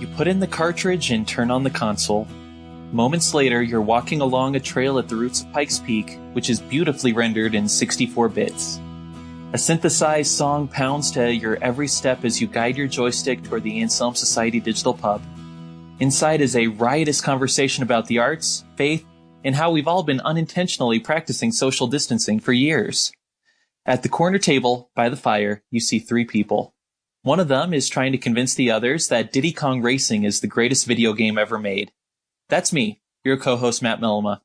You put in the cartridge and turn on the console. Moments later, you're walking along a trail at the roots of Pikes Peak, which is beautifully rendered in 64 bits. A synthesized song pounds to your every step as you guide your joystick toward the Anselm Society digital pub. Inside is a riotous conversation about the arts, faith, and how we've all been unintentionally practicing social distancing for years. At the corner table, by the fire, you see three people. One of them is trying to convince the others that Diddy Kong Racing is the greatest video game ever made. That's me, your co-host Matt Mellema.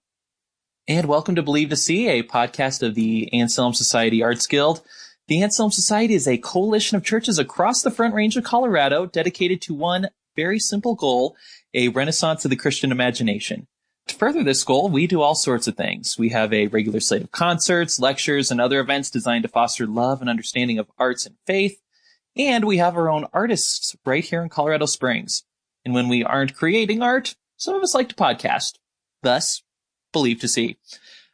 And welcome to Believe to See, a podcast of the Anselm Society Arts Guild. The Anselm Society is a coalition of churches across the Front Range of Colorado dedicated to one very simple goal, a renaissance of the Christian imagination. To further this goal, we do all sorts of things. We have a regular slate of concerts, lectures, and other events designed to foster love and understanding of arts and faith. And we have our own artists right here in Colorado Springs. And when we aren't creating art, some of us like to podcast. Thus, Believe to See.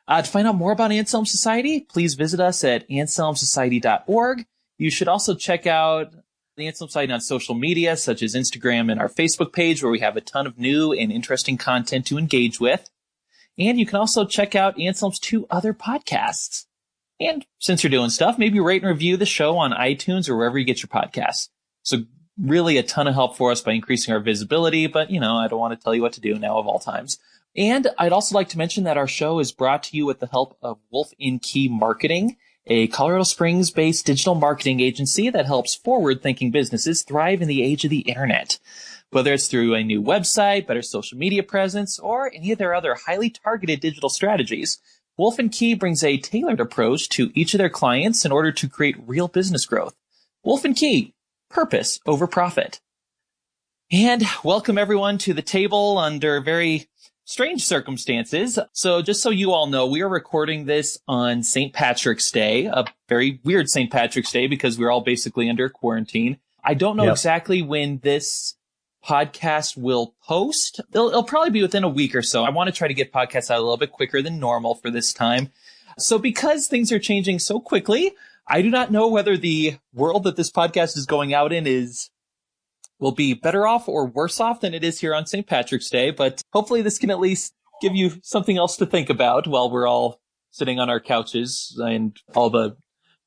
To find out more about Anselm Society, please visit us at anselmsociety.org. You should also check out the Anselm Society on social media, such as Instagram and our Facebook page, where we have a ton of new and interesting content to engage with. And you can also check out Anselm's 2 other podcasts. And since you're doing stuff, maybe rate and review the show on iTunes or wherever you get your podcasts. So really a ton of help for us by increasing our visibility, but, I don't want to tell you what to do now of all times. And I'd also like to mention that our show is brought to you with the help of Wolf in Key Marketing, a Colorado Springs-based digital marketing agency that helps forward-thinking businesses thrive in the age of the internet. Whether it's through a new website, better social media presence, or any of their other highly targeted digital strategies, Wolf & Key brings a tailored approach to each of their clients in order to create real business growth. Wolf & Key, purpose over profit. And welcome everyone to the table under very strange circumstances. So just so you all know, we are recording this on St. Patrick's Day, a very weird St. Patrick's Day because we're all basically under quarantine. I don't know exactly when this podcast will post. It'll probably be within a week or so. I want to try to get podcasts out a little bit quicker than normal for this time. So because things are changing so quickly, I do not know whether the world that this podcast is going out in will be better off or worse off than it is here on St. Patrick's Day, but hopefully this can at least give you something else to think about while we're all sitting on our couches and all the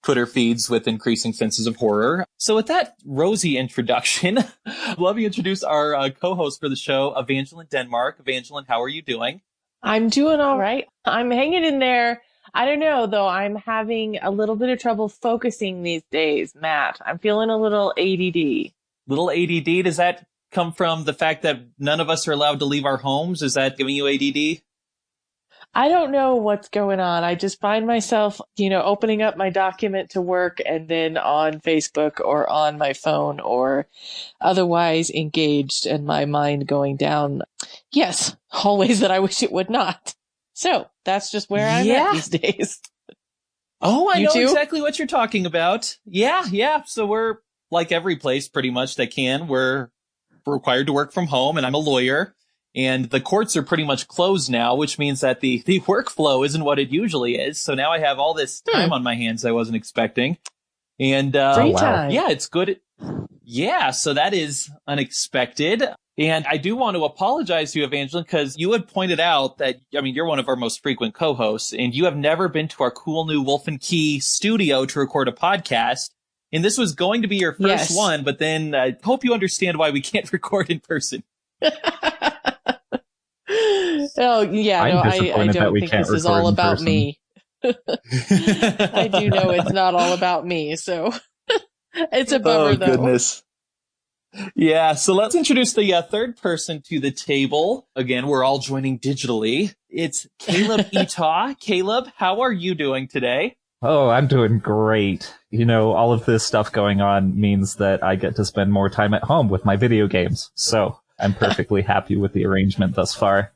Twitter feeds with increasing senses of horror. So with that rosy introduction, let me introduce our co-host for the show, Evangeline Denmark. Evangeline, how are you doing? I'm doing all right. I'm hanging in there. I don't know, though. I'm having a little bit of trouble focusing these days, Matt. I'm feeling a little ADD. Little ADD? Does that come from the fact that none of us are allowed to leave our homes? Is that giving you ADD? I don't know what's going on. I just find myself, opening up my document to work and then on Facebook or on my phone or otherwise engaged and my mind going down, hallways that I wish it would not. So that's just where I'm at these days. Oh, I You know too? exactly what you're talking about. Yeah. So we're like every place pretty much that can. We're required to work from home, and I'm a lawyer. And the courts are pretty much closed now, which means that the workflow isn't what it usually is. So now I have all this time on my hands I wasn't expecting. And Free time. Yeah, it's good. Yeah, so that is unexpected. And I do want to apologize to you, Evangeline, because you had pointed out that, you're one of our most frequent co-hosts, and you have never been to our cool new Wolf & Key studio to record a podcast. And this was going to be your first one, but then I hope you understand why we can't record in person. Oh, yeah, I don't think this is all about me. I do know it's not all about me, so it's a bummer, though. Goodness. Yeah, so let's introduce the third person to the table. Again, we're all joining digitally. It's Caleb Eatough. Caleb, how are you doing today? Oh, I'm doing great. All of this stuff going on means that I get to spend more time at home with my video games. So I'm perfectly happy with the arrangement thus far.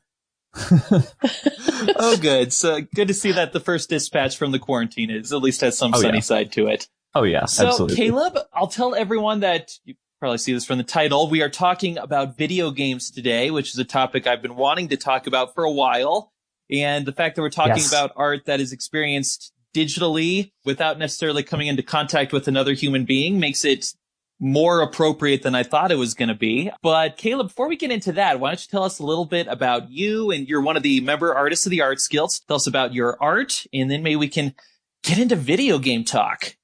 Oh, good. So good to see that the first dispatch from the quarantine at least has some sunny side to it. Oh, yeah, so, absolutely. Caleb, I'll tell everyone that you probably see this from the title. We are talking about video games today, which is a topic I've been wanting to talk about for a while. And the fact that we're talking about art that is experienced digitally without necessarily coming into contact with another human being makes it more appropriate than I thought it was going to be. But Caleb, before we get into that, why don't you tell us a little bit about you? And you're one of the member artists of the Arts Guild. Tell us about your art, and then maybe we can get into video game talk.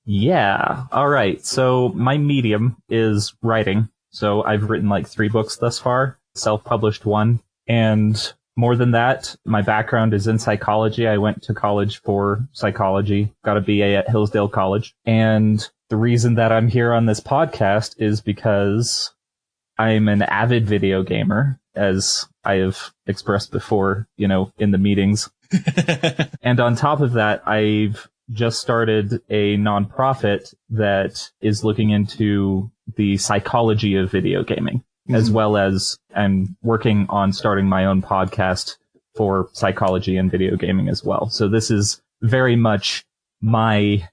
Yeah. All right. So my medium is writing. So I've written like 3 books thus far, self-published one. And more than that, my background is in psychology. I went to college for psychology, got a BA at Hillsdale College. And the reason that I'm here on this podcast is because I'm an avid video gamer, as I have expressed before, you know, in the meetings. And on top of that, I've just started a nonprofit that is looking into the psychology of video gaming, as well as I'm working on starting my own podcast for psychology and video gaming as well. So this is very much my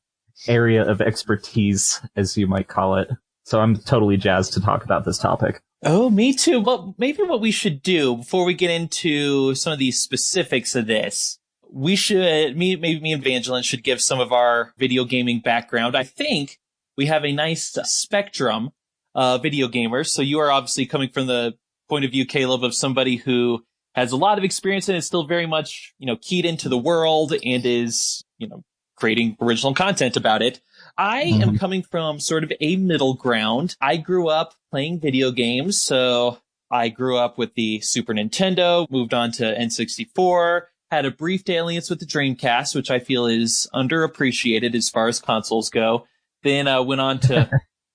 area of expertise, as you might call it. So I'm totally jazzed to talk about this topic. Oh, me too. Well, maybe what we should do before we get into some of these specifics of this, we should, maybe me and Evangeline should give some of our video gaming background. I think we have a nice spectrum of video gamers. So you are obviously coming from the point of view, Caleb, of somebody who has a lot of experience and is still very much, you know, keyed into the world and is, you know, creating original content about it. I am coming from sort of a middle ground. I grew up playing video games. So I grew up with the Super Nintendo, moved on to N64, had a brief dalliance with the Dreamcast, which I feel is underappreciated as far as consoles go. Then went on to,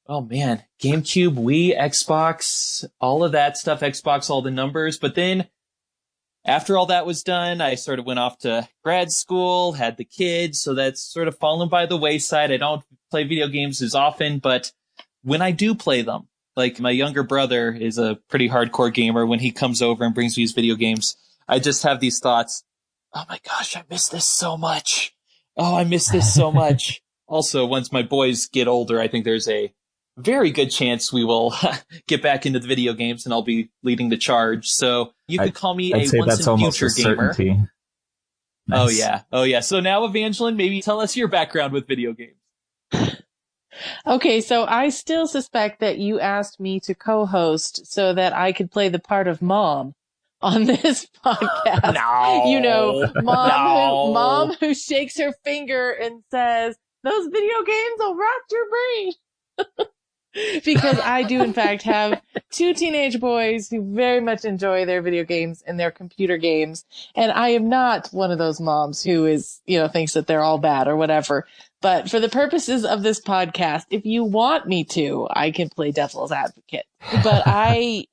oh man, GameCube, Wii, Xbox, all of that stuff, Xbox, all the numbers. But then after all that was done, I sort of went off to grad school, had the kids, so that's sort of fallen by the wayside. I don't play video games as often, but when I do play them, like my younger brother is a pretty hardcore gamer. When he comes over and brings me his video games, I just have these thoughts. Oh my gosh, I miss this so much. Oh, I miss this so much. Also, once my boys get older, I think there's a very good chance we will get back into the video games and I'll be leading the charge. So you could call me I'd a say once that's and almost future a gamer. certainty. Nice. Oh yeah. Oh yeah. So now, Evangeline, maybe tell us your background with video games. Okay, so I still suspect that you asked me to co-host so that I could play the part of mom on this podcast. No. You know, No. mom who shakes her finger and says, "Those video games will rot your brain." Because I do, in fact, have 2 teenage boys who very much enjoy their video games and their computer games. And I am not one of those moms who is, you know, thinks that they're all bad or whatever. But for the purposes of this podcast, if you want me to, I can play devil's advocate. But I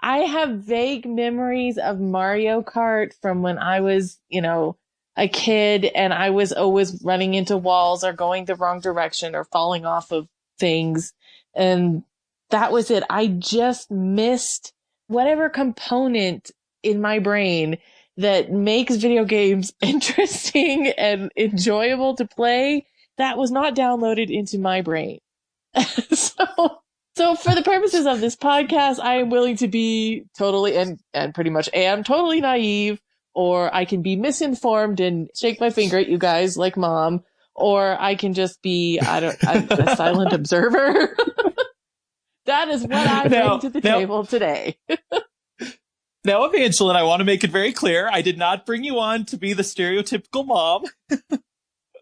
have vague memories of Mario Kart from when I was, you know, a kid, and I was always running into walls or going the wrong direction or falling off of things. And that was it. I just missed whatever component in my brain that makes video games interesting and enjoyable to play. That was not downloaded into my brain. So for the purposes of this podcast, I am willing to be totally and pretty much am totally naive, or I can be misinformed and shake my finger at you guys like mom, or I can just be, I'm a silent observer. That is what I bring to the table today. Now, Evangeline, I want to make it very clear. I did not bring you on to be the stereotypical mom.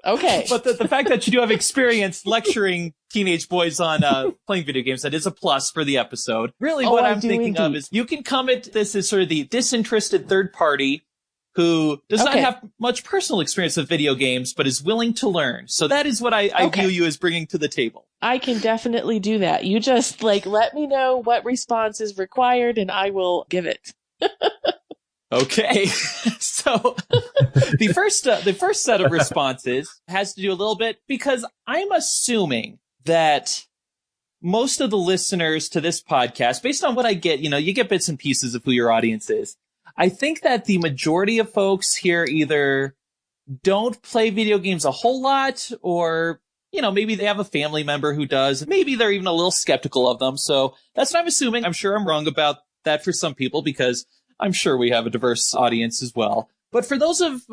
Okay. But the fact that you do have experience lecturing teenage boys on playing video games, that is a plus for the episode. Really, what I'm thinking of is you can come at this as sort of the disinterested third party who does not have much personal experience with video games, but is willing to learn. So that is what I view you as bringing to the table. I can definitely do that. You just let me know what response is required and I will give it. Okay. So the first set of responses has to do a little bit because I'm assuming that most of the listeners to this podcast, based on what I get, you get bits and pieces of who your audience is. I think that the majority of folks here either don't play video games a whole lot or, maybe they have a family member who does. Maybe they're even a little skeptical of them. So that's what I'm assuming. I'm sure I'm wrong about that for some people because I'm sure we have a diverse audience as well. But for those of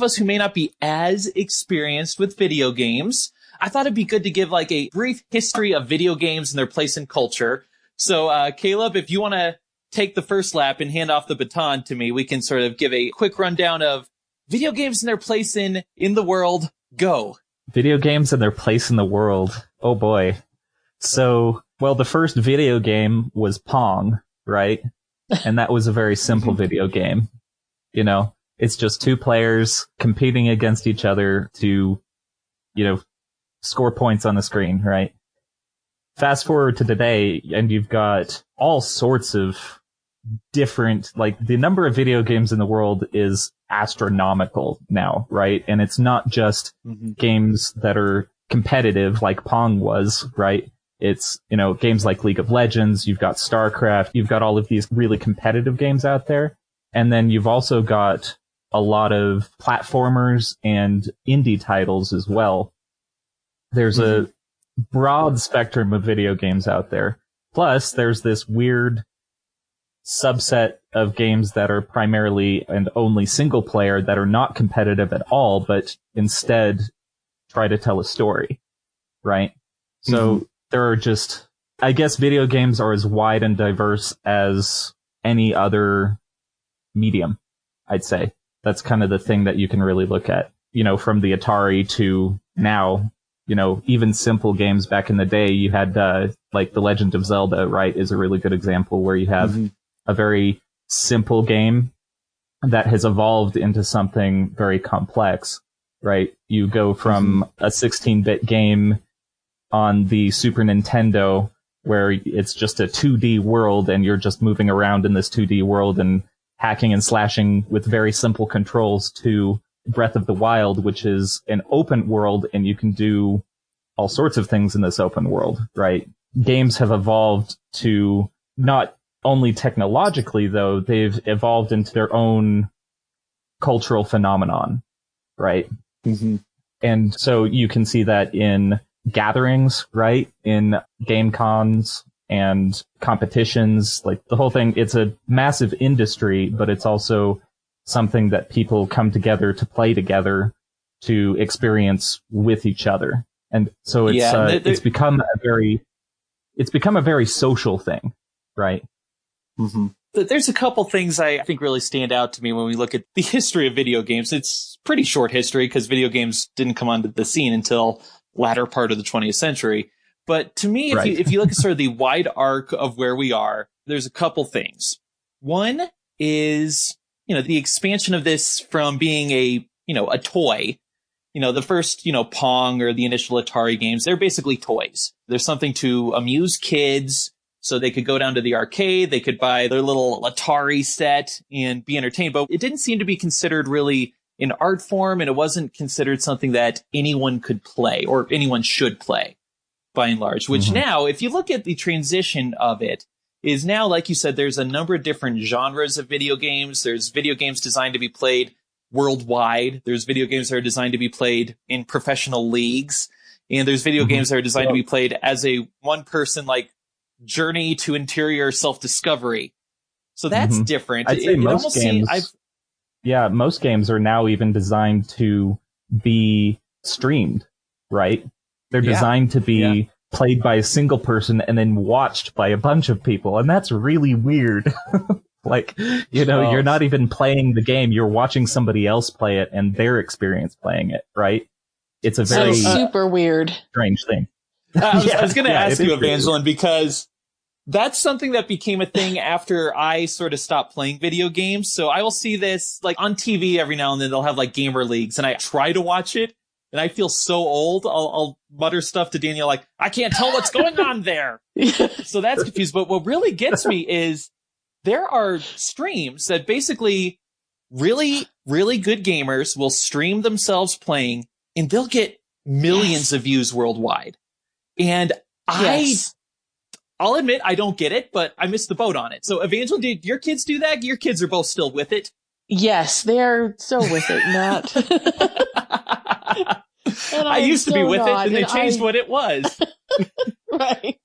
us who may not be as experienced with video games, I thought it'd be good to give like a brief history of video games and their place in culture. So, Caleb, if you want to take the first lap and hand off the baton to me, we can sort of give a quick rundown of video games and their place in the world. Go. Video games and their place in the world. Oh boy. So, well, the first video game was Pong, right? And that was a very simple video game. You know, it's just two players competing against each other to, you know, score points on the screen, right? Fast forward to today, and you've got all sorts of different, like, the number of video games in the world is astronomical now, right? And it's not just games that are competitive like Pong was, right? It's, you know, games like League of Legends, you've got StarCraft, you've got all of these really competitive games out there. And then you've also got a lot of platformers and indie titles as well. There's a broad spectrum of video games out there. Plus, there's this weird subset of games that are primarily and only single player that are not competitive at all, but instead try to tell a story, right? So there are just, I guess video games are as wide and diverse as any other medium, I'd say. That's kind of the thing that you can really look at, you know, from the Atari to now. You know, even simple games back in the day, you had like The Legend of Zelda, right, is a really good example where you have a very simple game that has evolved into something very complex, right? You go from a 16-bit game on the Super Nintendo where it's just a 2D world and you're just moving around in this 2D world and hacking and slashing with very simple controls to Breath of the Wild, which is an open world and you can do all sorts of things in this open world, right? Games have evolved to not only technologically, though, they've evolved into their own cultural phenomenon, right? And so you can see that in gatherings, right? In game cons and competitions, like the whole thing, it's a massive industry, but it's also something that people come together to play together to experience with each other. And so it's, it's become a very social thing, right? There's a couple things I think really stand out to me when we look at the history of video games. It's pretty short history because video games didn't come onto the scene until latter part of the 20th century. But to me, if you look at sort of the wide arc of where we are, there's a couple things. One is, you know, the expansion of this from being a toy. You know, the first, Pong or the initial Atari games, they're basically toys. There's something to amuse kids so they could go down to the arcade, they could buy their little Atari set and be entertained. But it didn't seem to be considered really an art form, and it wasn't considered something that anyone could play or anyone should play by and large, which now, if you look at the transition of it, is now, like you said, there's a number of different genres of video games. There's video games designed to be played worldwide. There's video games that are designed to be played in professional leagues. And there's video games that are designed to be played as a one-person, like, journey to interior self-discovery. So that's different. I'd say most games, most games are now even designed to be streamed, right? They're designed to be played by a single person and then watched by a bunch of people. And that's really weird. Like, you're not even playing the game. You're watching somebody else play it and their experience playing it, right? It's a very super weird, strange thing. I was going to ask you, Evangeline, because that's something that became a thing after I sort of stopped playing video games. So I will see this like on TV every now and then. They'll have like gamer leagues and I try to watch it and I feel so old. I'll mutter stuff to Daniel like, I can't tell what's going on there. So that's confused. But what really gets me is there are streams that basically really, really good gamers will stream themselves playing and they'll get millions of views worldwide. And I'll admit I don't get it, but I missed the boat on it. So Evangeline, did your kids do that? Your kids are both still with it? Yes, they're so with it, not. I used to be with it, and they changed what it was. Right.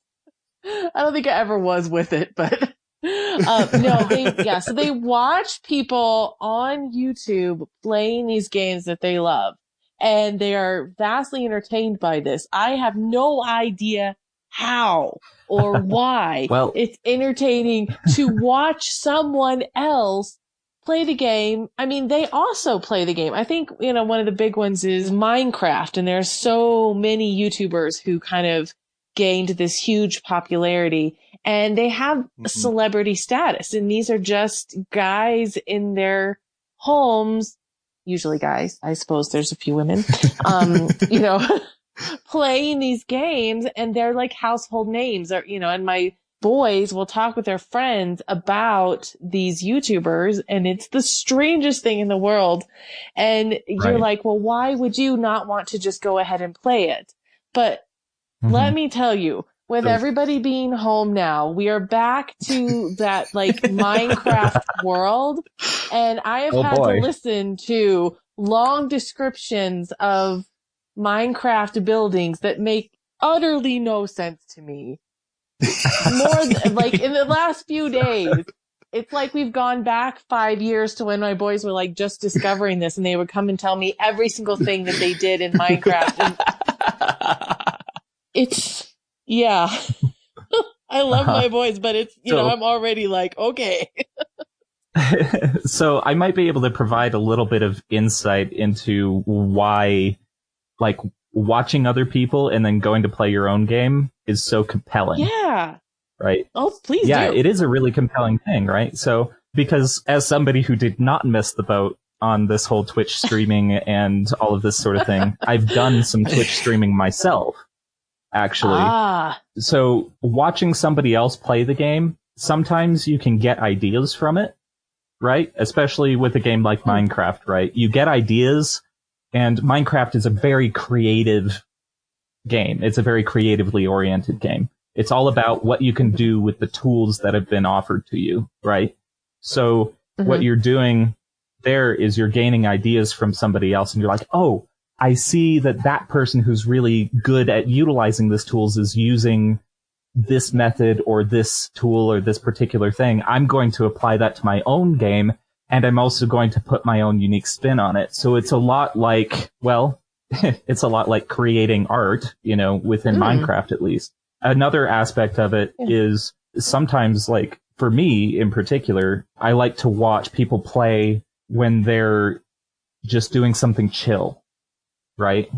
I don't think I ever was with it, but so they watch people on YouTube playing these games that they love. and they are vastly entertained by this. I have no idea how or why. Well, it's entertaining to watch someone else play the game. I mean, they also play the game. I think, one of the big ones is Minecraft, and there's so many YouTubers who kind of gained this huge popularity, and they have celebrity status. And these are just guys in their homes, usually guys. I suppose there's a few women, playing these games, and they're like household names, or, and my boys will talk with their friends about these YouTubers, and it's the strangest thing in the world. And you're like, well, why would you not want to just go ahead and play it? But let me tell you, with everybody being home now, we are back to that like Minecraft world. And I have had to listen to long descriptions of Minecraft buildings that make utterly no sense to me. More than, like in the last few days, it's like we've gone back 5 years to when my boys were like just discovering this, and they would come and tell me every single thing that they did in Minecraft. And it's, yeah. I love my boys, but it's, I'm already like, okay. So I might be able to provide a little bit of insight into why, like, watching other people and then going to play your own game is so compelling. Yeah. Right? Oh, please do. Yeah, it is a really compelling thing, right? So, because as somebody who did not miss the boat on this whole Twitch streaming and all of this sort of thing, I've done some Twitch streaming myself, actually. So, watching somebody else play the game, sometimes you can get ideas from it, right? Especially with a game like Minecraft, right? You get ideas. And Minecraft is a very creative game. It's a very creatively oriented game. It's all about what you can do with the tools that have been offered to you, right? So what you're doing there is you're gaining ideas from somebody else, and you're like, oh, I see that person who's really good at utilizing these tools is using this method or this tool or this particular thing. I'm going to apply that to my own game. And I'm also going to put my own unique spin on it. So it's a lot like, well, it's a lot like creating art, within Minecraft at least. Another aspect of it is sometimes, like, for me in particular, I like to watch people play when they're just doing something chill, right?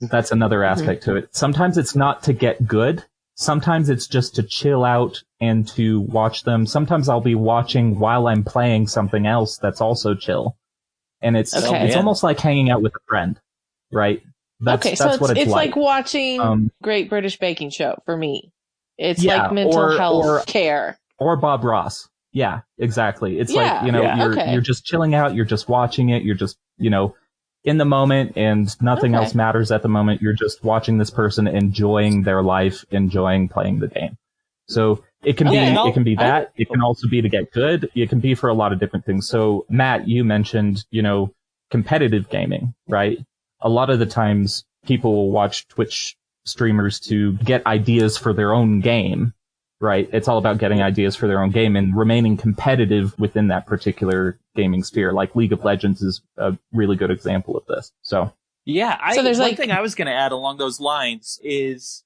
That's another aspect to it. Sometimes it's not to get good. Sometimes it's just to chill out and to watch them. Sometimes I'll be watching while I'm playing something else that's also chill. And it's almost like hanging out with a friend, right? That's what it's like. Like watching Great British Baking Show for me. It's like mental health care. Or Bob Ross. Yeah, exactly. It's like, you're just chilling out. You're just watching it. You're just, in the moment, and nothing else matters at the moment. You're just watching this person enjoying their life, enjoying playing the game. So it can be that. It can also be to get good. It can be for a lot of different things. So Matt, you mentioned, competitive gaming, right? A lot of the times people will watch Twitch streamers to get ideas for their own game, right? It's all about getting ideas for their own game and remaining competitive within that particular gaming sphere. Like League of Legends is a really good example of this. So yeah, there's one thing I was going to add along those lines is,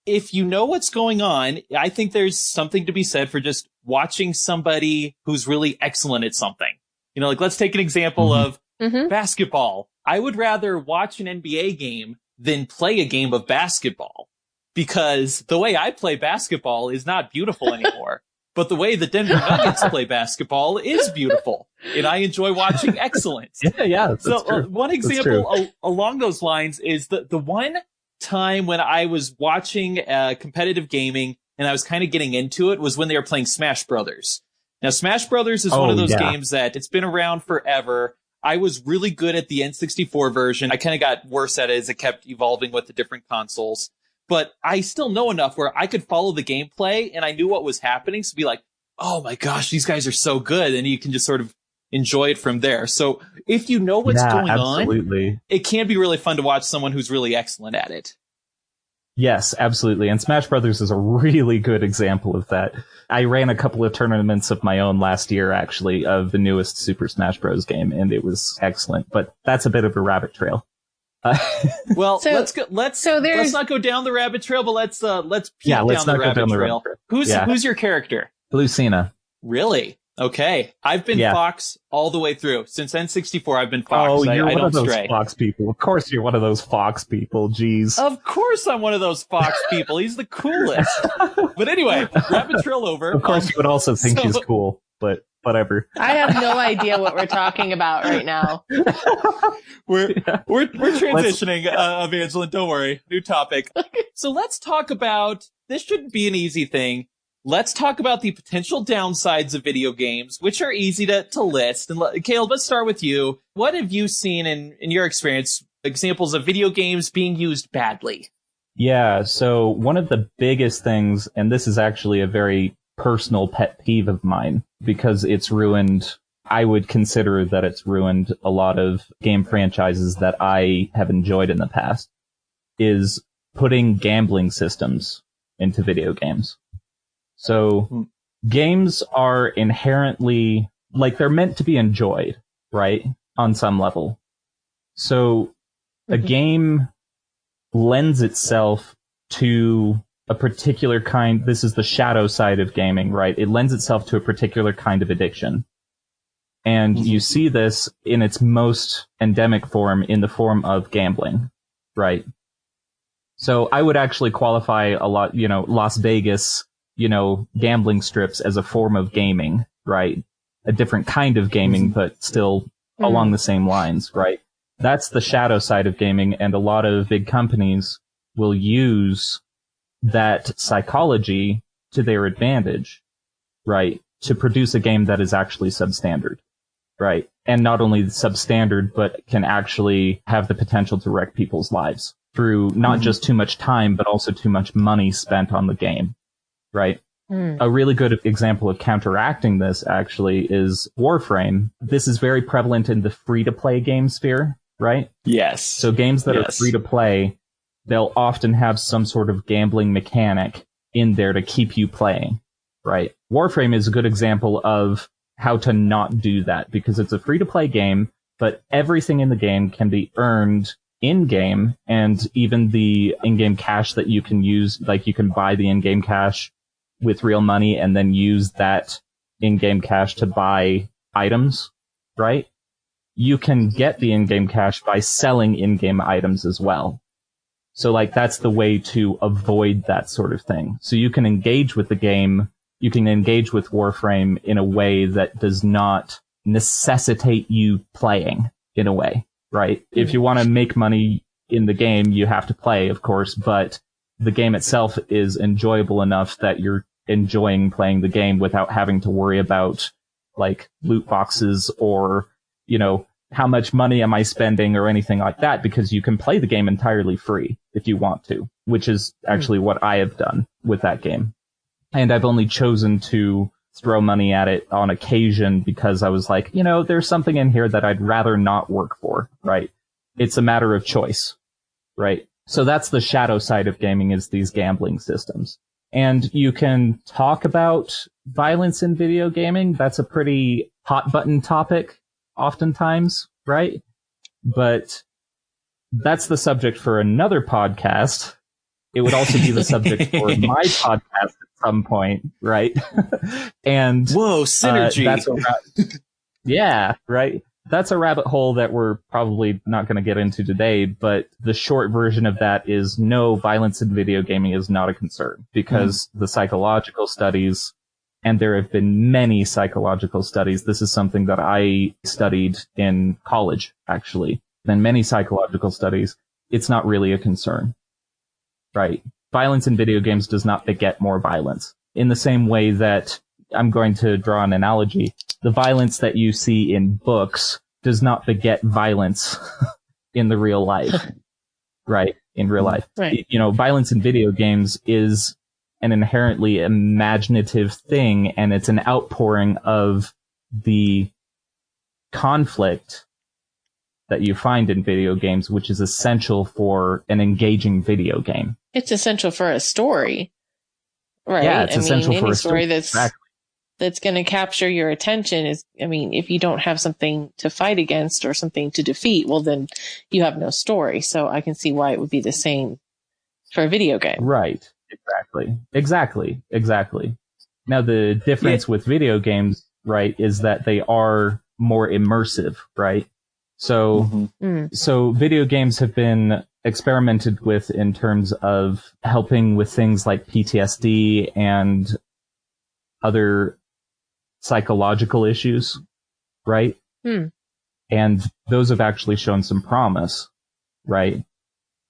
if you know what's going on, I think there's something to be said for just watching somebody who's really excellent at something. Like, let's take an example of basketball. I would rather watch an NBA game than play a game of basketball, because the way I play basketball is not beautiful anymore. But the way the Denver Nuggets play basketball is beautiful, and I enjoy watching excellence. Yeah. That's true. One example along those lines is the one time when I was watching competitive gaming and I was kind of getting into it was when they were playing Smash Brothers. Now, Smash Brothers is one of those games that it's been around forever. I was really good at the N64 version. I kind of got worse at it as it kept evolving with the different consoles. But I still know enough where I could follow the gameplay and I knew what was happening. So be like, oh my gosh, these guys are so good. And you can just sort of enjoy it from there. So if you know what's going on, it can be really fun to watch someone who's really excellent at it. Yes, absolutely. And Smash Brothers is a really good example of that. I ran a couple of tournaments of my own last year, actually, of the newest Super Smash Bros. Game, and it was excellent. But that's a bit of a rabbit trail. Well, let's not go down the rabbit trail, but let's peek down the rabbit trail. Who's your character? Lucina. Really? Okay. I've been Fox all the way through. Since N64, I've been Fox. Oh, you're I one don't of those stray. Fox people. Of course you're one of those Fox people. Jeez. Of course I'm one of those Fox people. He's the coolest. But anyway, rabbit trail over. Of course you would also think he's cool, but whatever. I have no idea what we're talking about right now. We're transitioning, Evangeline. Don't worry. New topic. So let's talk about, this shouldn't be an easy thing. Let's talk about the potential downsides of video games, which are easy to list. And Caleb, let's start with you. What have you seen in your experience, examples of video games being used badly? Yeah, so one of the biggest things, and this is actually a very personal pet peeve of mine, because it's ruined, I would consider that it's ruined a lot of game franchises that I have enjoyed in the past, is putting gambling systems into video games. So games are inherently, like, they're meant to be enjoyed, right? On some level. So a game lends itself to a particular kind, this is the shadow side of gaming, right? It lends itself to a particular kind of addiction. And you see this in its most endemic form in the form of gambling, right? So I would actually qualify a lot, Las Vegas, gambling strips as a form of gaming, right? A different kind of gaming, but still along the same lines, right? That's the shadow side of gaming, and a lot of big companies will use that psychology to their advantage, right? To produce a game that is actually substandard, right? And not only substandard, but can actually have the potential to wreck people's lives through not just too much time, but also too much money spent on the game. Right. A really good example of counteracting this actually is Warframe. This is very prevalent in the free-to-play game sphere, right? Yes. So games that are free-to-play, they'll often have some sort of gambling mechanic in there to keep you playing, right? Warframe is a good example of how to not do that, because it's a free-to-play game, but everything in the game can be earned in-game, and even the in-game cash that you can use, like you can buy the in-game cash with real money and then use that in-game cash to buy items, right? You can get the in-game cash by selling in-game items as well. So that's the way to avoid that sort of thing. So you can engage with the game, you can engage with Warframe in a way that does not necessitate you playing, in a way, right? If you want to make money in the game, you have to play, of course, but the game itself is enjoyable enough that you're enjoying playing the game without having to worry about loot boxes or, how much money am I spending or anything like that, because you can play the game entirely free if you want to, which is actually what I have done with that game. And I've only chosen to throw money at it on occasion because I was like, there's something in here that I'd rather not work for, right? It's a matter of choice, right? So that's the shadow side of gaming, is these gambling systems. And you can talk about violence in video gaming. That's a pretty hot button topic oftentimes, right? But that's the subject for another podcast. It would also be the subject for my podcast at some point, right? And whoa, synergy. Yeah, right. That's a rabbit hole that we're probably not going to get into today, but the short version of that is no, violence in video gaming is not a concern, because the psychological studies, and there have been many psychological studies. This is something that I studied in college, actually. In many psychological studies, it's not really a concern, right? Violence in video games does not beget more violence. In the same way that, I'm going to draw an analogy, the violence that you see in books does not beget violence in the real life, right? In real life. Right. Violence in video games is an inherently imaginative thing, and it's an outpouring of the conflict that you find in video games, which is essential for an engaging video game, It's essential for a story, right? Yeah, it's essential for any a story exactly. that's going to capture your attention is, if you don't have something to fight against or something to defeat, well, then you have no story. So I can see why it would be the same for a video game. Right. Exactly. Now, the difference with video games, right, is that they are more immersive, right? So, so video games have been experimented with in terms of helping with things like PTSD and other psychological issues, right? And those have actually shown some promise, right?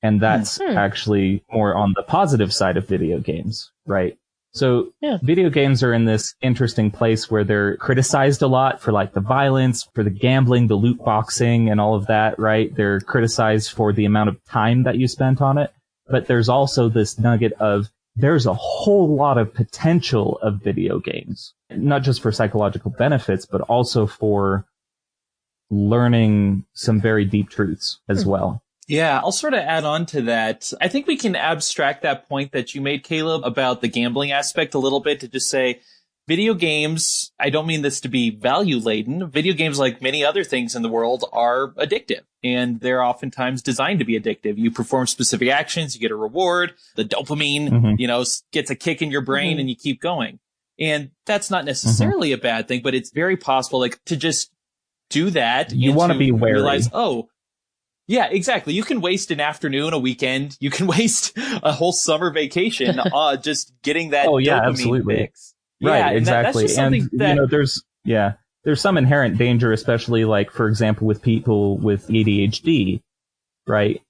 And that's actually more on the positive side of video games, right? So video games are in this interesting place where they're criticized a lot for like the violence, for the gambling, the loot boxing, and all of that, right? They're criticized for the amount of time that you spent on it. But there's also this nugget of there's a whole lot of potential of video games, not just for psychological benefits, but also for learning some very deep truths as well. Yeah, I'll sort of add on to that. I think we can abstract that point that you made, Caleb, about the gambling aspect a little bit to just say video games, I don't mean this to be value laden. Video games, like many other things in the world, are addictive, and they're oftentimes designed to be addictive. You perform specific actions, you get a reward, the dopamine, gets a kick in your brain and you keep going. And that's not necessarily a bad thing, but it's very possible to just do that. You want to be wary. Realize, yeah, exactly. You can waste an afternoon, a weekend. You can waste a whole summer vacation just getting that dopamine fix. Right, yeah, exactly. That's just that, there's some inherent danger, especially for example, with people with ADHD, right?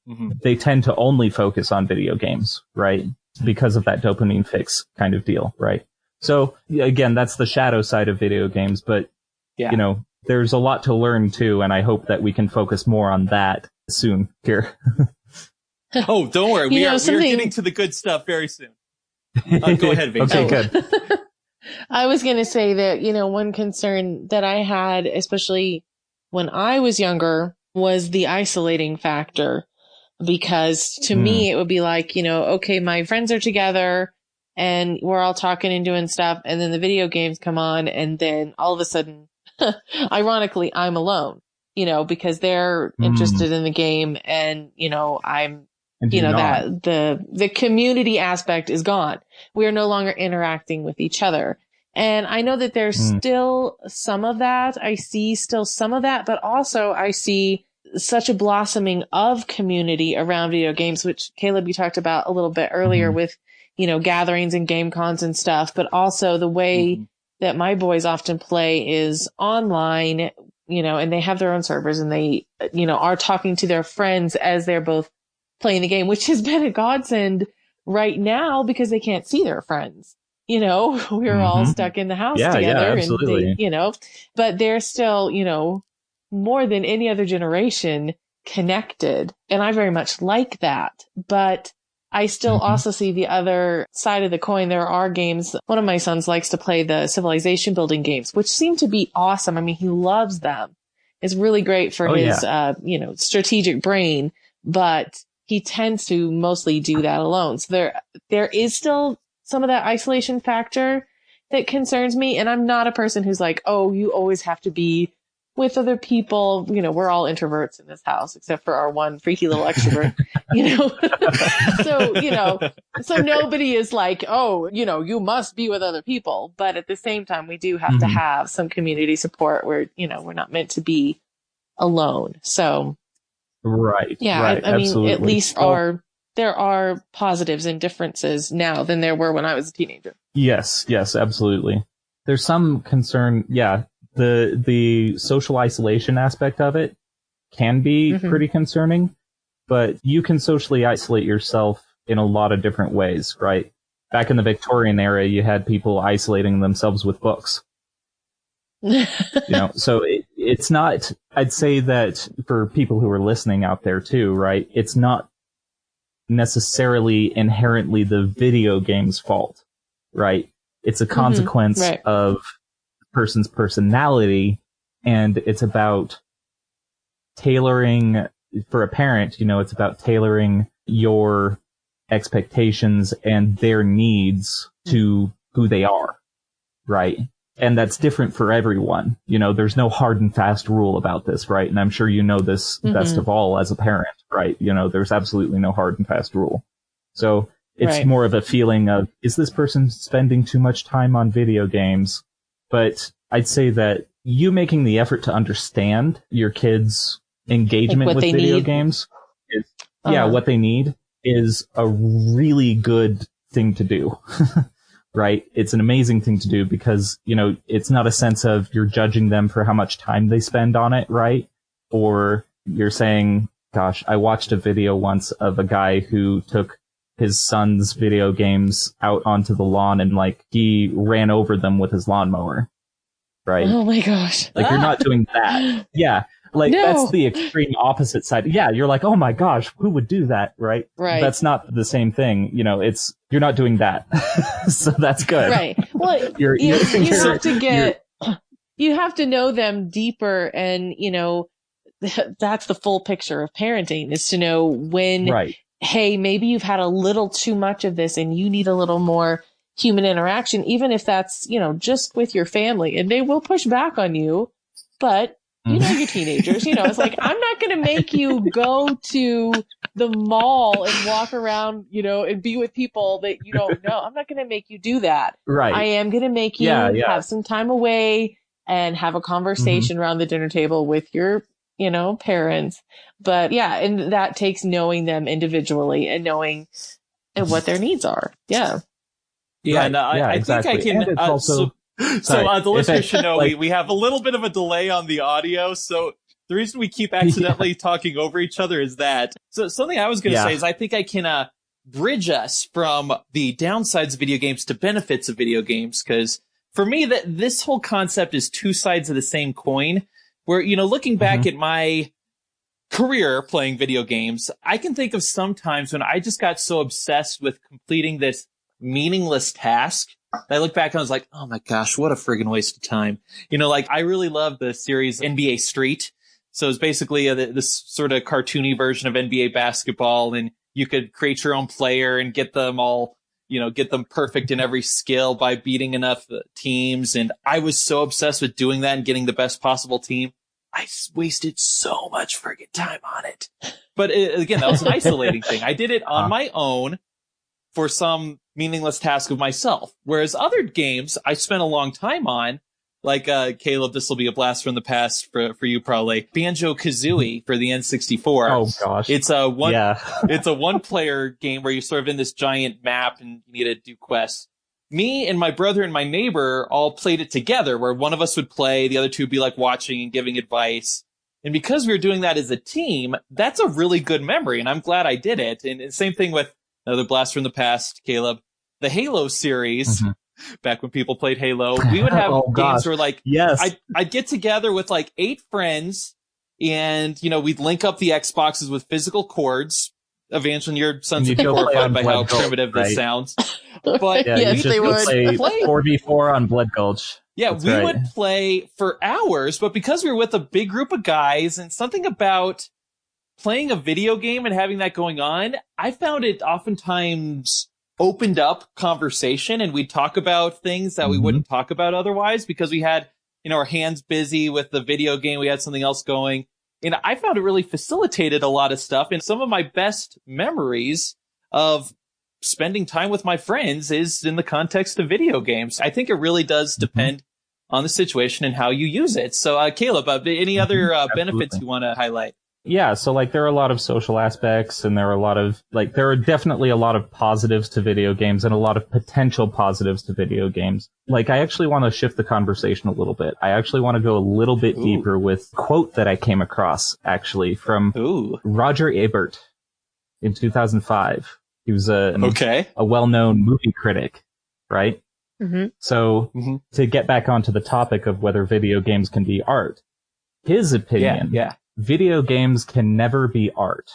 They tend to only focus on video games, right? Because of that dopamine fix kind of deal, right? So again, that's the shadow side of video games, but there's a lot to learn too, and I hope that we can focus more on that soon here. Oh, don't worry. We are getting to the good stuff very soon. Go ahead, Vince. Okay, good. I was going to say that, one concern that I had, especially when I was younger, was the isolating factor. Because to me, it would be like, okay, my friends are together and we're all talking and doing stuff. And then the video games come on. And then all of a sudden, ironically, I'm alone, because they're interested in the game and, I'm, that the community aspect is gone. We are no longer interacting with each other. And I know that there's still some of that. I see still some of that, but also I see such a blossoming of community around video games, which Caleb, you talked about a little bit earlier with, gatherings and game cons and stuff, but also the way that my boys often play is online, and they have their own servers and they, are talking to their friends as they're both playing the game, which has been a godsend right now because they can't see their friends. We're all stuck in the house together and but they're still, more than any other generation connected. And I very much like that, but I still also see the other side of the coin. There are games. One of my sons likes to play the civilization building games, which seem to be awesome. I mean, he loves them. It's really great for his, strategic brain, but he tends to mostly do that alone. So there is still some of that isolation factor that concerns me. And I'm not a person who's like, oh, you always have to be with other people. We're all introverts in this house, except for our one freaky little extrovert, so nobody is like, oh, you must be with other people. But at the same time, we do have to have some community support where, we're not meant to be alone. So. Right. Yeah. Right, I mean, at least there are positives and differences now than there were when I was a teenager. Yes, absolutely. There's some concern. Yeah. The social isolation aspect of it can be pretty concerning, but you can socially isolate yourself in a lot of different ways, right? Back in the Victorian era, you had people isolating themselves with books. So it's not, I'd say that for people who are listening out there too, right? It's not necessarily inherently the video game's fault, right? It's a consequence of the person's personality, and it's about tailoring for a parent, it's about tailoring your expectations and their needs to who they are, right? And that's different for everyone. You know, there's no hard and fast rule about this, right? And I'm sure you know this best of all as a parent, right? You know, there's absolutely no hard and fast rule. So it's more of a feeling of, is this person spending too much time on video games? But I'd say that you making the effort to understand your kids' engagement with video games, what they need, is a really good thing to do. Right? It's an amazing thing to do because, you know, it's not a sense of you're judging them for how much time they spend on it, right? Or you're saying, gosh, I watched a video once of a guy who took his son's video games out onto the lawn and, like, he ran over them with his lawnmower. Right? Oh my gosh. Like, you're not doing that. Yeah. Like, that's the extreme opposite side. Yeah, you're like, oh my gosh, who would do that, right? Right. That's not the same thing. You know, you're not doing that. So that's good. Right. Well, you have to know them deeper, and, you know, that's the full picture of parenting, is to know when, hey, maybe you've had a little too much of this and you need a little more human interaction, even if that's, you know, just with your family, and they will push back on you, but you know, your teenagers, you know, it's like, I'm not going to make you go to the mall and walk around, you know, and be with people that you don't know. I'm not going to make you do that. Right. I am going to make you have some time away and have a conversation around the dinner table with your, you know, parents. But yeah, and that takes knowing them individually and knowing what their needs are. Yeah. Yeah. And I exactly. think I can also, So the listeners should know we have a little bit of a delay on the audio. So the reason we keep accidentally talking over each other is that. So something I was going to say is I think I can bridge us from the downsides of video games to benefits of video games. Because for me, this whole concept is two sides of the same coin. Where, you know, looking back at my career playing video games, I can think of some times when I just got so obsessed with completing this meaningless task. I look back and I was like, oh my gosh, what a friggin' waste of time. You know, like, I really love the series NBA Street. So it's basically this sort of cartoony version of NBA basketball, and you could create your own player and get them all, you know, get them perfect in every skill by beating enough teams. And I was so obsessed with doing that and getting the best possible team. I wasted so much friggin' time on it. But again, that was an isolating thing. I did it on my own for some meaningless task of myself. Whereas other games I spent a long time on, like, Caleb, this will be a blast from the past for you probably. Banjo-Kazooie for the N64. Oh gosh. It's a one-player game where you're sort of in this giant map and you need to do quests. Me and my brother and my neighbor all played it together, where one of us would play, the other two would be like watching and giving advice. And because we were doing that as a team, that's a really good memory, and I'm glad I did it. And same thing with another blast from the past, Caleb. The Halo series, back when people played Halo, we would have games where, like, I'd get together with like 8 friends, and, you know, we'd link up the Xboxes with physical cords. Evangeline, your sons would be horrified by how primitive this sounds. But yes, they would play 4v4 on Blood Gulch. Yeah, we would play for hours, but because we were with a big group of guys, and something about playing a video game and having that going on, I found it oftentimes opened up conversation, and we'd talk about things that we wouldn't talk about otherwise, because we had, you know, our hands busy with the video game. We had something else going. And I found it really facilitated a lot of stuff. And some of my best memories of spending time with my friends is in the context of video games. I think it really does depend on the situation and how you use it. So, Caleb, any other benefits you want to highlight? Yeah, so, like, there are a lot of social aspects, and there are definitely a lot of positives to video games and a lot of potential positives to video games. Like, I actually want to shift the conversation a little bit. I actually want to go a little bit deeper with a quote that I came across, actually, from Roger Ebert in 2005. He was a well-known movie critic, right? So, to get back onto the topic of whether video games can be art, his opinion... Video games can never be art.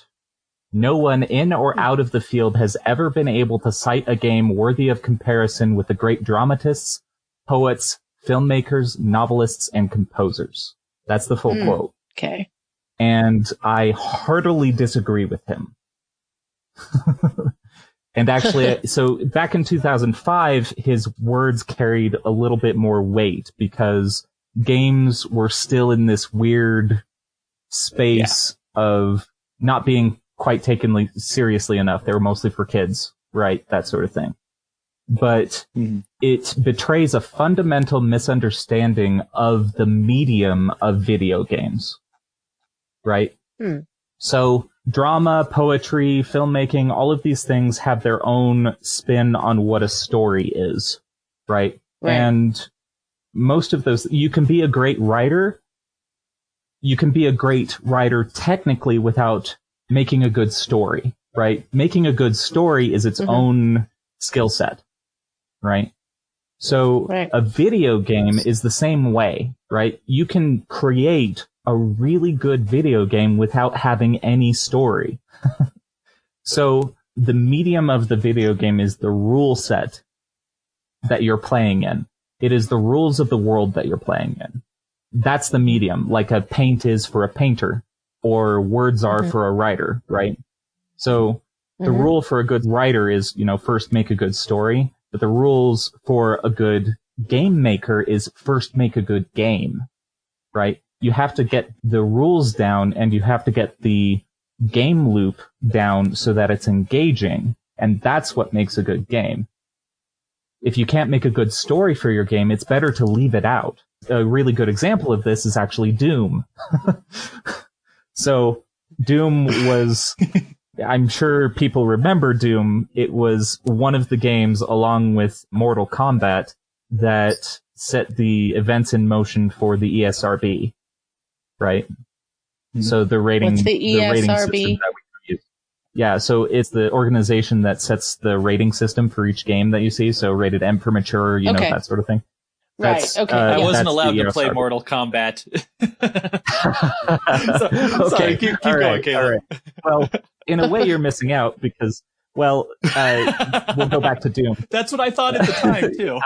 No one in or out of the field has ever been able to cite a game worthy of comparison with the great dramatists, poets, filmmakers, novelists, and composers. That's the full quote. Okay. And I heartily disagree with him. And actually, so back in 2005, his words carried a little bit more weight because games were still in this weird space of not being quite taken seriously enough. They were mostly for kids, right? That sort of thing. But it betrays a fundamental misunderstanding of the medium of video games, right? So drama, poetry, filmmaking, all of these things have their own spin on what a story is, right? And most of those, you can be a great writer. You can be a great writer technically without making a good story, right? Making a good story is its own skill set, right? So a video game is the same way, right? You can create a really good video game without having any story. So the medium of the video game is the rule set that you're playing in. It is the rules of the world that you're playing in. That's the medium, like a paint is for a painter, or words are for a writer, right? So the rule for a good writer is, first make a good story, but the rules for a good game maker is first make a good game, right? You have to get the rules down and you have to get the game loop down so that it's engaging, and that's what makes a good game. If you can't make a good story for your game, it's better to leave it out. A really good example of this is actually Doom. So Doom was, I'm sure people remember Doom. It was one of the games, along with Mortal Kombat, that set the events in motion for the ESRB, right? So the rating, What's the ESRB? rating system that we use. Yeah, so it's the organization that sets the rating system for each game that you see. So rated M for mature, you know, that sort of thing. Right. Okay. I wasn't allowed to play Mortal Kombat. Sorry, keep going, Caleb. All right. Well, in a way, you're missing out because, we'll go back to Doom. That's what I thought at the time, too.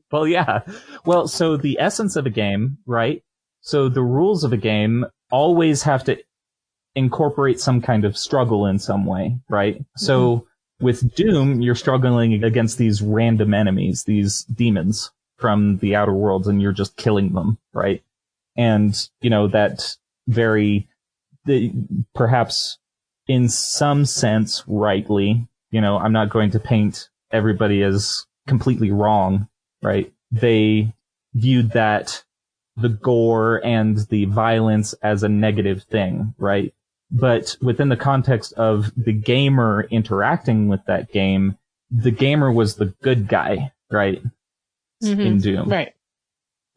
Well, yeah. Well, so the essence of a game, right? So the rules of a game always have to incorporate some kind of struggle in some way, right? So with Doom, you're struggling against these random enemies, these demons from the outer worlds, and you're just killing them, right? And, that perhaps in some sense, rightly, I'm not going to paint everybody as completely wrong, right? They viewed that the gore and the violence as a negative thing, right? But within the context of the gamer interacting with that game, the gamer was the good guy, right? In Doom. Right.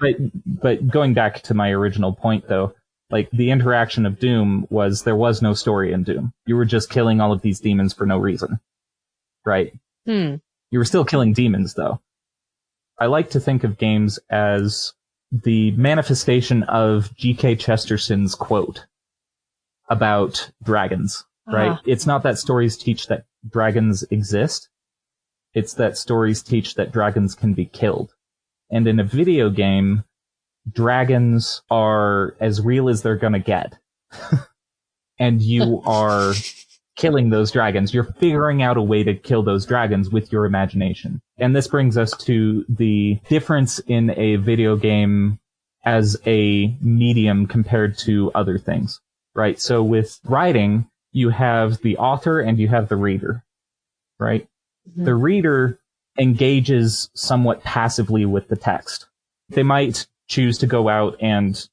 But going back to my original point, though, like the interaction of Doom was there was no story in Doom. You were just killing all of these demons for no reason, right? You were still killing demons, though. I like to think of games as the manifestation of G.K. Chesterton's quote about dragons, right? It's not that stories teach that dragons exist. It's that stories teach that dragons can be killed. And in a video game, dragons are as real as they're gonna get. And you are killing those dragons. You're figuring out a way to kill those dragons with your imagination. And this brings us to the difference in a video game as a medium compared to other things. Right, so with writing, you have the author and you have the reader, right? The reader engages somewhat passively with the text. They might choose to go out and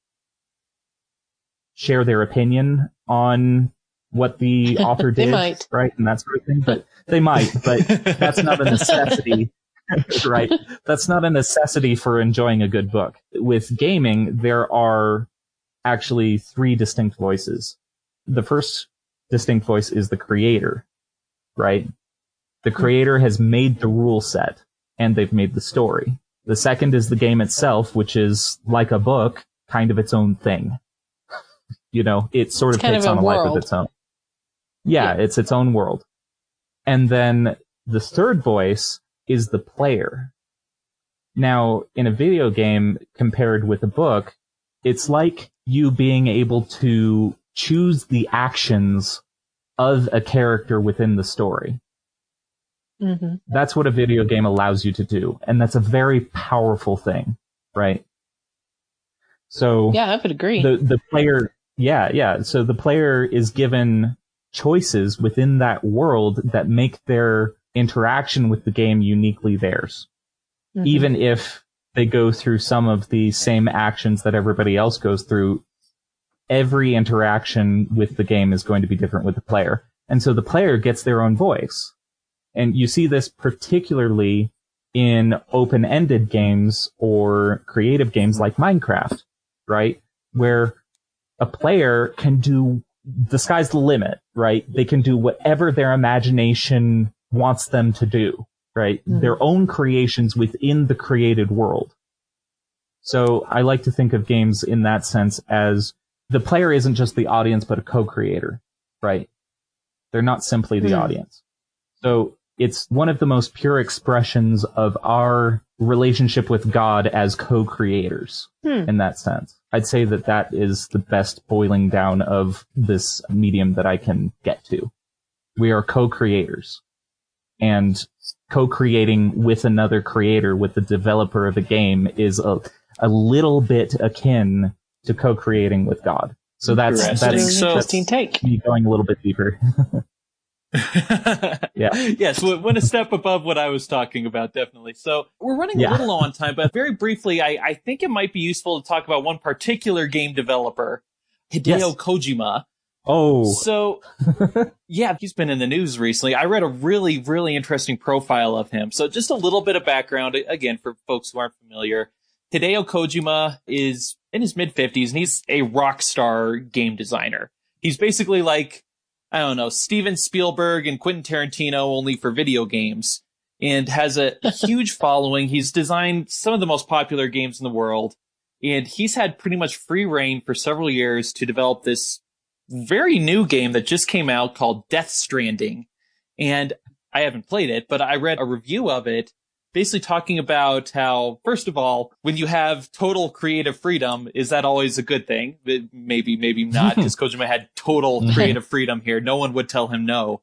share their opinion on what the author did, right, and that sort of thing, but they might, but that's not a necessity, right? That's not a necessity for enjoying a good book. With gaming, there are actually three distinct voices. The first distinct voice is the creator, right? The creator has made the rule set, and they've made the story. The second is the game itself, which is like a book, kind of its own thing. It sort of takes on a life of its own. Yeah, it's its own world. And then the third voice is the player. Now, in a video game, compared with a book, it's like you being able to choose the actions of a character within the story. Mm-hmm. That's what a video game allows you to do. And that's a very powerful thing, right? So yeah, I would agree. The player, so the player is given choices within that world that make their interaction with the game uniquely theirs. Mm-hmm. Even if they go through some of the same actions that everybody else goes through, every interaction with the game is going to be different with the player. And so the player gets their own voice. And you see this particularly in open-ended games or creative games like Minecraft, right? Where a player can do, the sky's the limit, right? They can do whatever their imagination wants them to do, right? Mm-hmm. Their own creations within the created world. So I like to think of games in that sense as the player isn't just the audience, but a co-creator, right? They're not simply the audience. So it's one of the most pure expressions of our relationship with God as co-creators in that sense. I'd say that that is the best boiling down of this medium that I can get to. We are co-creators. And co-creating with another creator, with the developer of a game, is a little bit akin to co-creating with God. So that's an interesting take. Me going a little bit deeper. Yeah. Yes, went a step above what I was talking about, definitely. So we're running a little low on time, but very briefly, I think it might be useful to talk about one particular game developer, Hideo Kojima. Oh. So, yeah, he's been in the news recently. I read a really, really interesting profile of him. So just a little bit of background, again, for folks who aren't familiar. Hideo Kojima is in his mid-50s, and he's a rock star game designer. He's basically like, I don't know, Steven Spielberg and Quentin Tarantino only for video games, and has a huge following. He's designed some of the most popular games in the world, and he's had pretty much free reign for several years to develop this very new game that just came out called Death Stranding. And I haven't played it, but I read a review of it basically talking about how, first of all, when you have total creative freedom, is that always a good thing? Maybe, maybe not, because Kojima had total creative freedom here. No one would tell him no.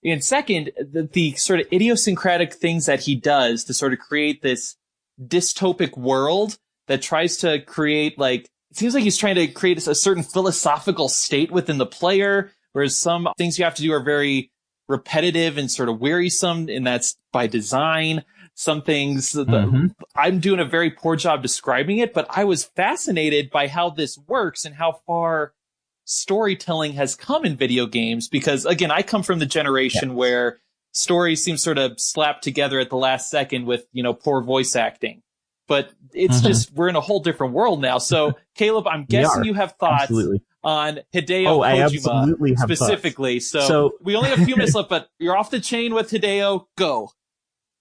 And second, the sort of idiosyncratic things that he does to sort of create this dystopic world that tries to create, like, it seems like he's trying to create a certain philosophical state within the player, whereas some things you have to do are very repetitive and sort of wearisome, and that's by design. Some things, I'm doing a very poor job describing it, but I was fascinated by how this works and how far storytelling has come in video games. Because, again, I come from the generation where stories seem sort of slapped together at the last second with, poor voice acting. But it's just, we're in a whole different world now. So, Caleb, I'm guessing you have thoughts on Hideo Kojima specifically. So we only have a few minutes left, but you're off the chain with Hideo. Go.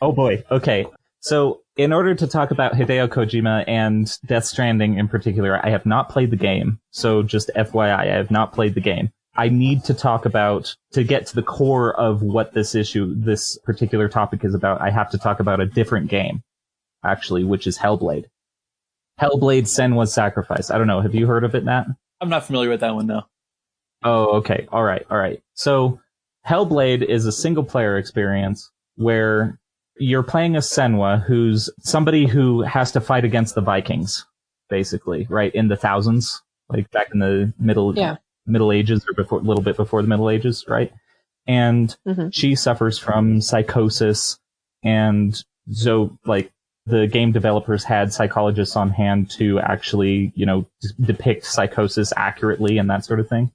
Oh boy. Okay. So in order to talk about Hideo Kojima and Death Stranding in particular, I have not played the game. So just FYI, I have not played the game. I need to talk about, to get to the core of what this particular topic is about, I have to talk about a different game, actually, which is Hellblade. Hellblade Senua's Sacrifice. I don't know. Have you heard of it, Matt? I'm not familiar with that one, though. Oh, okay. All right. So Hellblade is a single player experience where you're playing a Senua, who's somebody who has to fight against the Vikings, basically, right? In the thousands, like back in the Middle Ages, or a little bit before the Middle Ages, right? And she suffers from psychosis, and so, like, the game developers had psychologists on hand to actually, depict psychosis accurately and that sort of thing.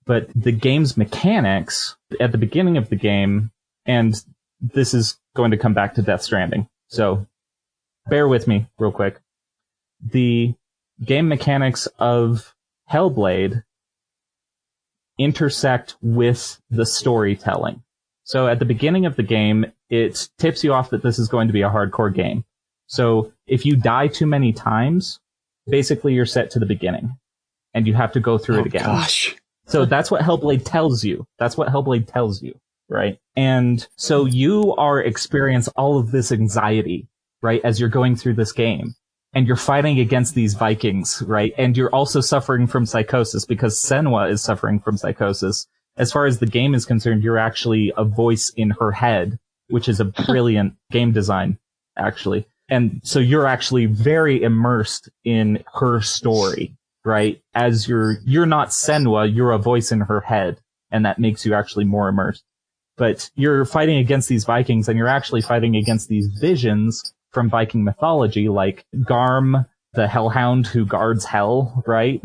But the game's mechanics at the beginning of the game, and this is going to come back to Death Stranding, so bear with me real quick. The game mechanics of Hellblade intersect with the storytelling. So at the beginning of the game, it tips you off that this is going to be a hardcore game. So if you die too many times, basically you're set to the beginning, and you have to go through it again. Gosh. So that's what Hellblade tells you. Right? And so you are experiencing all of this anxiety, right, as you're going through this game. And you're fighting against these Vikings, right? And you're also suffering from psychosis, because Senua is suffering from psychosis. as far as the game is concerned, you're actually a voice in her head, which is a brilliant game design, actually. And so you're actually very immersed in her story, right? As you're not Senua, you're a voice in her head, and that makes you actually more immersed. But you're fighting against these Vikings, and you're actually fighting against these visions from Viking mythology, like Garm, the Hellhound who guards Hell, right?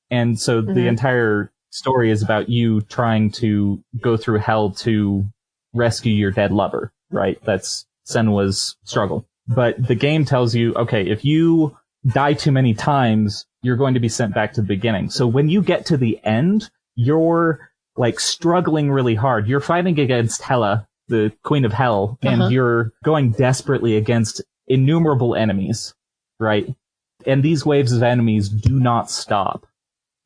And so the entire story is about you trying to go through Hell to rescue your dead lover, right? That's Senua's struggle. But the game tells you, okay, if you die too many times, you're going to be sent back to the beginning. So when you get to the end, you're like struggling really hard. You're fighting against Hela, the Queen of Hell, and you're going desperately against innumerable enemies, right? And these waves of enemies do not stop.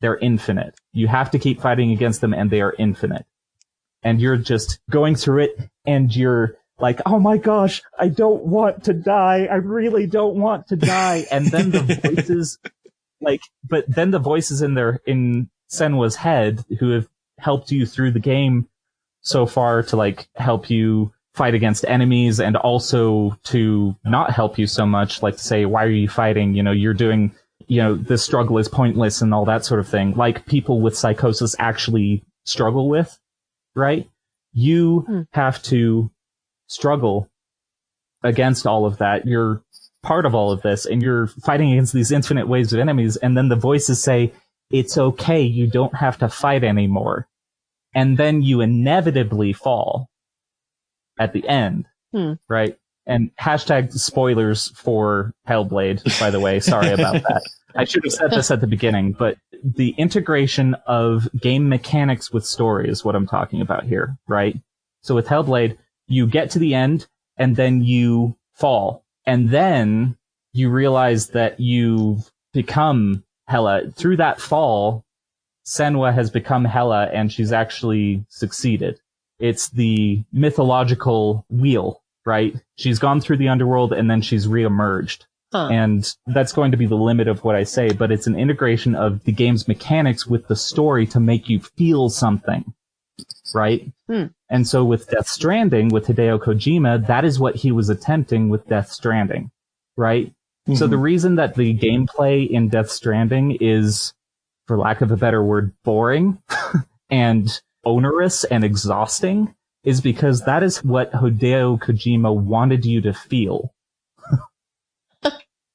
They're infinite. You have to keep fighting against them, and they are infinite. And you're just going through it, and you're like, oh my gosh, I don't want to die. I really don't want to die. And then the voices, but then the voices in Senua's head who have helped you through the game so far to like help you fight against enemies and also to not help you so much, like to say, why are you fighting? You know, you're doing, you know, this struggle is pointless and all that sort of thing. Like people with psychosis actually struggle with, right? You have to struggle against all of that. You're part of all of this and you're fighting against these infinite waves of enemies. And then the voices say, it's okay. You don't have to fight anymore. And then you inevitably fall at the end, right? And hashtag spoilers for Hellblade, by the way. Sorry about that. I should have said this at the beginning, but the integration of game mechanics with story is what I'm talking about here, right? So with Hellblade, you get to the end and then you fall. And then you realize that you've become Hela. Through that fall, Senua has become Hela and she's actually succeeded. It's the mythological wheel, right? She's gone through the underworld and then she's reemerged. And that's going to be the limit of what I say, but it's an integration of the game's mechanics with the story to make you feel something, right? And so with Death Stranding, with Hideo Kojima, that is what he was attempting with Death Stranding, right? So the reason that the gameplay in Death Stranding is, for lack of a better word, boring and onerous and exhausting is because that is what Hideo Kojima wanted you to feel.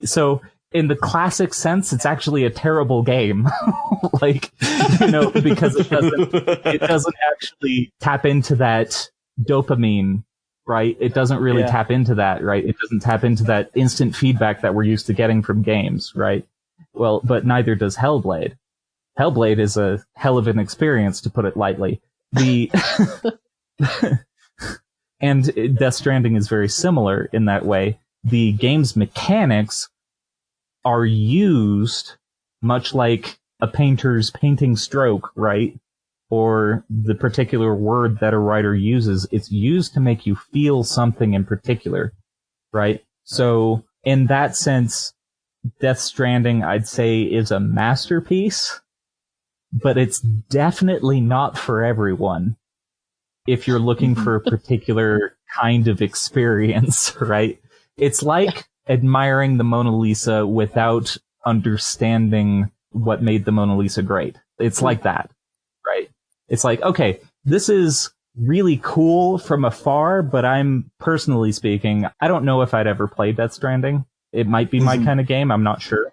So in the classic sense, it's actually a terrible game. Like, you know, because it doesn't actually tap into that dopamine, right? It doesn't really tap into that, right? It doesn't tap into that instant feedback that we're used to getting from games, right? Well, but neither does Hellblade. Hellblade is a hell of an experience, to put it lightly. And Death Stranding is very similar in that way. The game's mechanics are used much like a painter's painting stroke, right? Or the particular word that a writer uses. It's used to make you feel something in particular, right? So in that sense, Death Stranding, I'd say, is a masterpiece, but it's definitely not for everyone. If you're looking for a particular kind of experience, right? It's like admiring the Mona Lisa without understanding what made the Mona Lisa great. It's like that, right? It's like, okay, this is really cool from afar, but I'm personally speaking, I don't know if I'd ever play Death Stranding. It might be my kind of game, I'm not sure.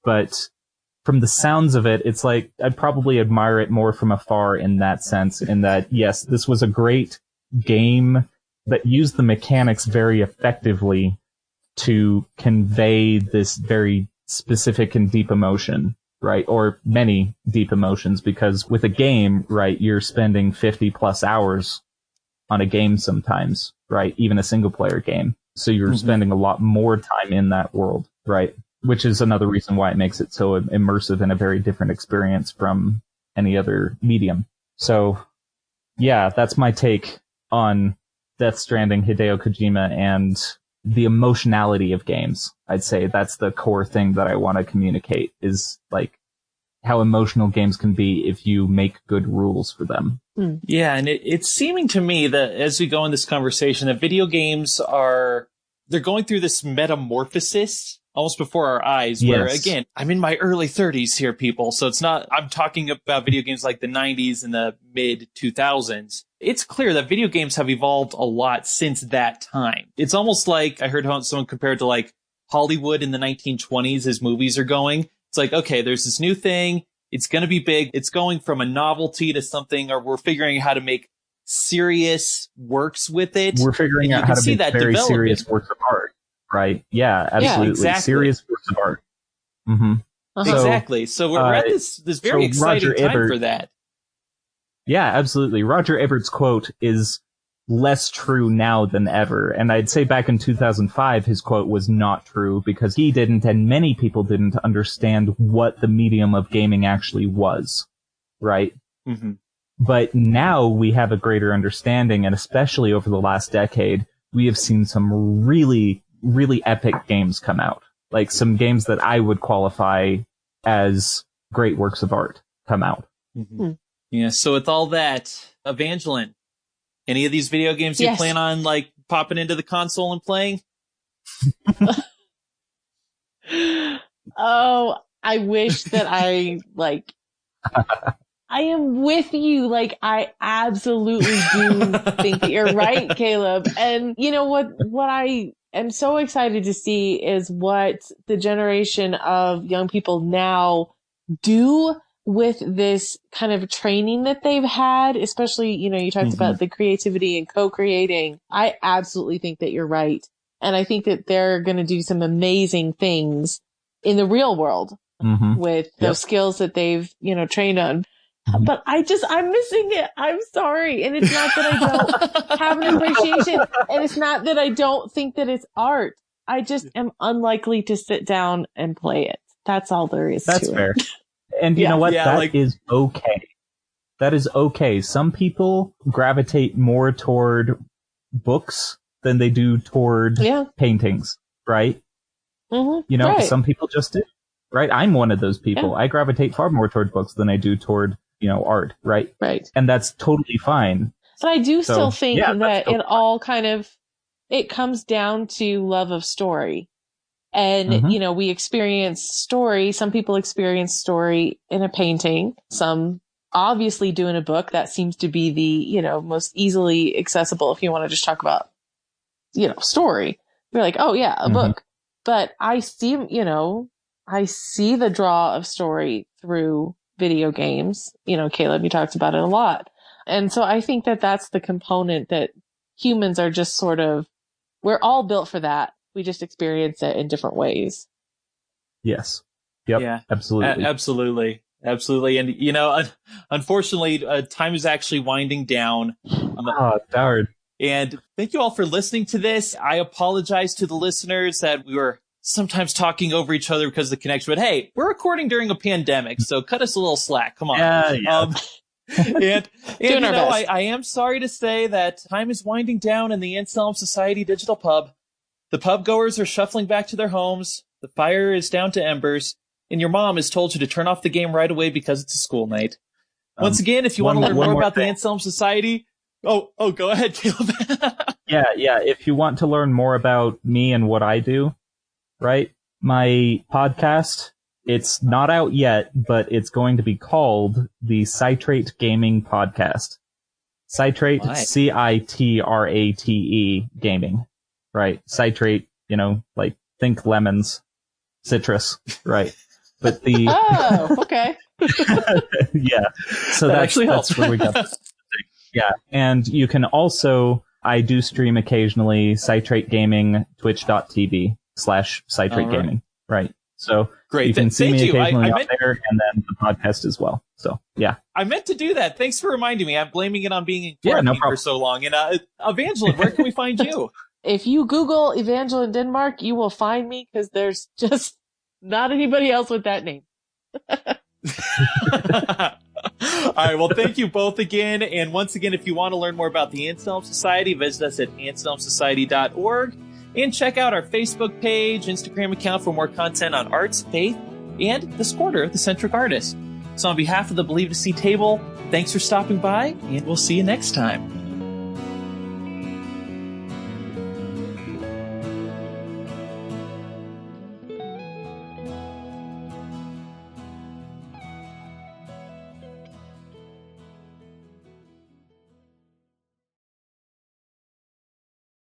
But from the sounds of it, it's like I'd probably admire it more from afar in that sense, in that, yes, this was a great game that used the mechanics very effectively to convey this very specific and deep emotion, right? Or many deep emotions, because with a game, right, you're spending 50 plus hours on a game sometimes, right? Even a single player game. So you're spending a lot more time in that world, right? Which is another reason why it makes it so immersive and a very different experience from any other medium. So yeah, that's my take on Death Stranding, Hideo Kojima, and the emotionality of games. I'd say that's the core thing that I want to communicate, is like how emotional games can be if you make good rules for them. Yeah, and it's seeming to me that as we go in this conversation, that video games they're going through this metamorphosis almost before our eyes, where, again, I'm in my early 30s here, people, so I'm talking about video games like the 90s and the mid-2000s. It's clear that video games have evolved a lot since that time. It's almost like, I heard someone compared to like Hollywood in the 1920s as movies are going. It's like, okay, there's this new thing. It's going to be big. It's going from a novelty to something, or we're figuring out how to make serious works with it. We're figuring out how to make very serious works of art, right? Yeah, absolutely. Yeah, exactly. Serious works of art. Mm-hmm. Exactly. So we're at this very exciting time for that. Yeah, absolutely. Roger Ebert's quote is less true now than ever. And I'd say back in 2005, his quote was not true because he didn't, and many people didn't understand what the medium of gaming actually was, right? Mm-hmm. But now we have a greater understanding, and especially over the last decade, we have seen some really, really epic games come out. Like some games that I would qualify as great works of art come out. Mm-hmm. Yeah, so with all that, Evangeline, any of these video games you plan on like popping into the console and playing? Oh, I wish that I am with you. Like, I absolutely do think that you're right, Caleb. And you know what I am so excited to see is what the generation of young people now do with this kind of training that they've had, especially, you talked about the creativity and co-creating. I absolutely think that you're right. And I think that they're going to do some amazing things in the real world with those skills that they've, trained on. But I'm missing it. I'm sorry. And it's not that I don't have an appreciation. And it's not that I don't think that it's art. I just am unlikely to sit down and play it. That's all there is to it. That's fair. And you know what? That is okay. That is okay. Some people gravitate more toward books than they do toward paintings, right? Mm-hmm. Some people just do, right? I'm one of those people. I gravitate far more toward books than I do toward, art, right? Right. And that's totally fine. But I do still think that it all it comes down to love of story. And, we experience story. Some people experience story in a painting. Some obviously do in a book. That seems to be the, most easily accessible if you want to just talk about, story. You're like, oh yeah, a book. But I see, I see the draw of story through video games. Caleb, you talked about it a lot. And so I think that that's the component that humans are just we're all built for that. We just experience it in different ways. Yes. Yep. Yeah. Absolutely. Absolutely. And, unfortunately, time is actually winding down. Darn. And thank you all for listening to this. I apologize to the listeners that we were sometimes talking over each other because of the connection. But hey, we're recording during a pandemic, so cut us a little slack. Come on. Yeah. And I am sorry to say that time is winding down in the Anselm Society Digital Pub. The pub goers are shuffling back to their homes. The fire is down to embers. And your mom has told you to turn off the game right away because it's a school night. Once again, if you want to learn more about the Anselm Society... Oh, go ahead, Caleb. Yeah. If you want to learn more about me and what I do, right? My podcast, it's not out yet, but it's going to be called the Citrate Gaming Podcast. Citrate, Citrate Gaming. Right. Citrate, think lemons, citrus, right. But the... Oh, okay. Yeah. So that's where we got this. Yeah. And you can also, I do stream occasionally, Citrate Gaming, twitch.tv/Citrate Gaming. Right. So great. You can see me occasionally out there, and then the podcast as well. So, yeah. I meant to do that. Thanks for reminding me. I'm blaming it on being in quarantine for so long. And Evangeline, where can we find you? If you Google Evangeline Denmark, you will find me because there's just not anybody else with that name. All right. Well, thank you both again. And once again, if you want to learn more about the Anselm Society, visit us at anselmsociety.org and check out our Facebook page, Instagram account for more content on arts, faith, and the Squirter, the centric artist. So on behalf of the Believe to See table, thanks for stopping by, and we'll see you next time.